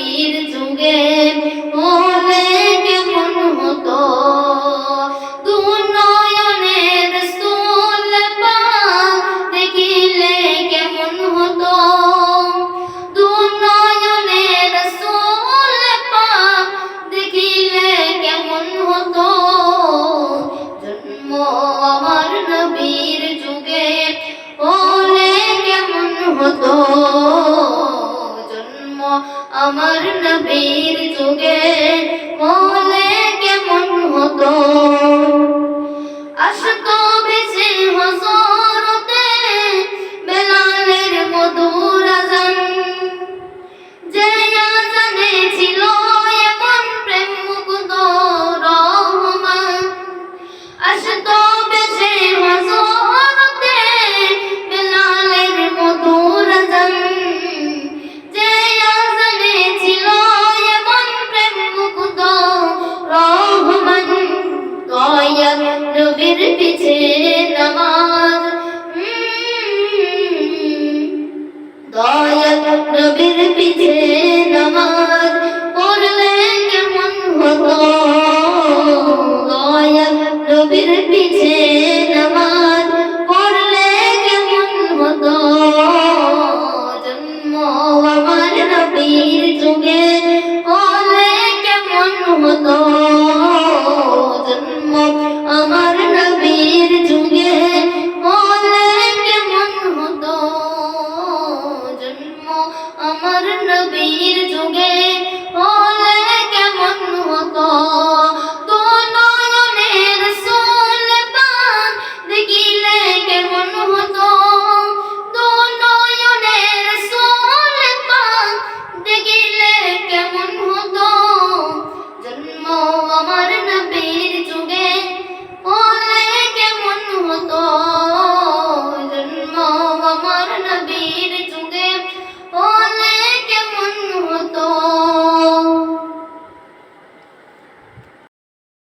নবীর যুগে হলে কেমন হতো দুনয়নের রাসূল পাক দেখিলে কেমন হতো দুনয়নের রাসূল পাক দেখিলে কেমন হতো জন্ম আমার নবীর যুগে হলে কেমন হতো জন্ম আমার নবীর যুগে হলে কেমন হতো আসতো ভেসে হযরতে বেলালের মধুর আযান যে আযানে ছিল এমন প্রেম মুগ্ধ রহমান আসতো ভেসে হযরতে বেলালের মধুর আযান যে আযানে ছিল এমন প্রেম মুগ্ধ রহমান দয়াল নবীর পিছে নামাজ দয়াল নবীর পিছে নামাজ পড়লে কেমন হতো দয়াল নবীর পিছে নামাজ পড়লে কেমন হতো জন্ম আমার নবীর যুগে হলে কেমন হতো জন্ম আমার নবীর যুগে হলে কেমন হতো জন্ম আমার নবীর যুগে